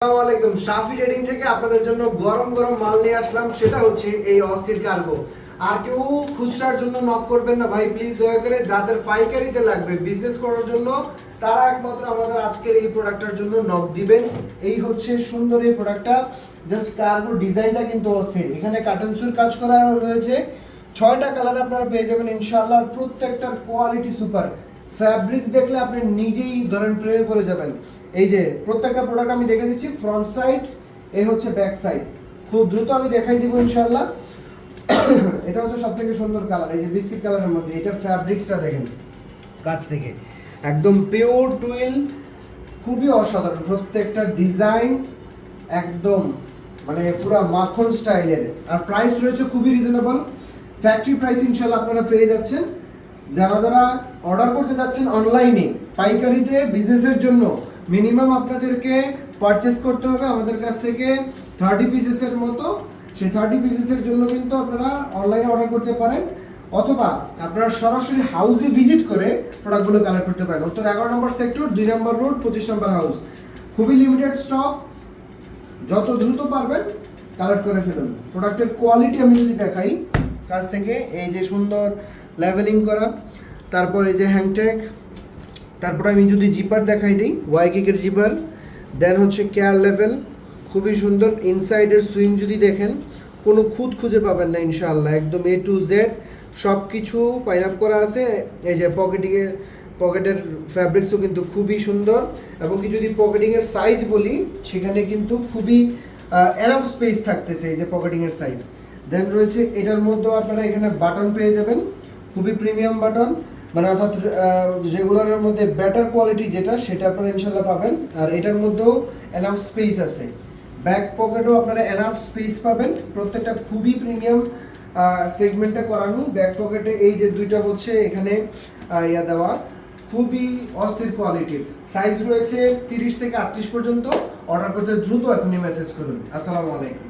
আসসালামু আলাইকুম। শাফি ট্রেডিং থেকে আপনাদের জন্য গরম গরম মাল নিয়ে আসলাম, সেটা হচ্ছে এই অস্থির কার্গো। আর কেউ খুচরার জন্য নক করবেন না ভাই, প্লিজ দয়া করে। যাদের পাইকারিতে লাগবে বিজনেস করার জন্য, তারা একমাত্র আমাদের আজকের এই প্রোডাক্টটার জন্য নক দিবেন। এই হচ্ছে সুন্দর এই প্রোডাক্টটা, জাস্ট কার্গো ডিজাইনটা কিন্তু অস্থির। এখানে কাটন সুর কাজ করা রয়েছে, 6টা কালার আপনারা পেয়ে যাবেন ইনশাআল্লাহ। প্রত্যেকটার কোয়ালিটি সুপার। ফ্যাব্রিক্স দেখলে আপনি নিজেই ধরেন প্রেমে পড়ে যাবেন। এই যে প্রত্যেকটা প্রোডাক্ট আমি দেখে দিচ্ছি, ফ্রন্ট সাইড, এই হচ্ছে ব্যাক সাইড। খুব দ্রুত আমি দেখাই দিব ইনশাআল্লাহ। এটা হচ্ছে সবথেকে সুন্দর কালার, এই যে বিস্কিট কালারের মধ্যে। এটার ফ্যাব্রিক্সটা দেখেন কাছ থেকে, একদম পিওর টুইল, খুবই অসাধারণ। প্রত্যেকটা ডিজাইন একদম মানে পুরো মাখন স্টাইলের। আর প্রাইস রয়েছে খুবই রিজনেবল, ফ্যাক্টরি প্রাইস ইনশাআল্লাহ আপনারা পেয়ে যাচ্ছেন। যারা যারা অর্ডার করতে যাচ্ছেন অনলাইনে পাইকারিতে বিজনেসের জন্য, মিনিমাম আপনাদেরকে পারচেস করতে হবে আমাদের কাছ থেকে 30 পিসেসের মতো। সেই 30 পিসেসের জন্য কিন্তু আপনারা অনলাইনে অর্ডার করতে পারেন, অথবা আপনারা সরাসরি হাউসে ভিজিট করে প্রোডাক্টগুলো কালেক্ট করতে পারেন। উত্তর 11 নম্বর সেক্টর, 2 নম্বর রোড, 25 নম্বর হাউস। খুবই লিমিটেড স্টক, যত দ্রুত পারবেন কালেক্ট করে ফেলুন। প্রোডাক্টের কোয়ালিটি আমি যদি দেখাই কাছ থেকে, এই যে সুন্দর লেভেলিং করা, তারপর এই যে হ্যাংট্যাগ, তারপর আমি যদি জিপার দেখাই দিই, ওয়াইকিকের জিপার, দেন হচ্ছে কেয়ার লেভেল, খুবই সুন্দর। ইনসাইডের সুইং যদি দেখেন, কোনো খুঁত খুঁজে পাবেন না ইনশাআল্লাহ, একদম A to Z সব কিছু পাইন আপ করা আছে। এই যে পকেটের ফ্যাব্রিক্সও কিন্তু খুবই সুন্দর। এবং কি যদি পকেটিংয়ের সাইজ বলি, সেখানে কিন্তু খুবই এনাফ স্পেস থাকতেছে, এই যে পকেটিংয়ের সাইজ। দেন রয়েছে এটার মধ্যেও আপনারা এখানে বাটন পেয়ে যাবেন, খুবই প্রিমিয়াম বাটন, মানে অর্থাৎ রেগুলারের মধ্যে বেটার কোয়ালিটি যেটা, সেটা আপনারা ইনশাল্লাহ পাবেন। আর এটার মধ্যেও এনাফ স্পেস আছে, ব্যাক পকেটেও আপনারা এনাফ স্পেস পাবেন। প্রত্যেকটা খুবই প্রিমিয়াম সেগমেন্টে করানো। ব্যাক পকেটে এই যে দুইটা হচ্ছে এখানে ইয়া দেওয়া, খুবই অস্থির কোয়ালিটির। সাইজ রয়েছে 30 থেকে 38 পর্যন্ত। অর্ডার করতে দ্রুত এখনই মেসেজ করুন। আসসালামু আলাইকুম।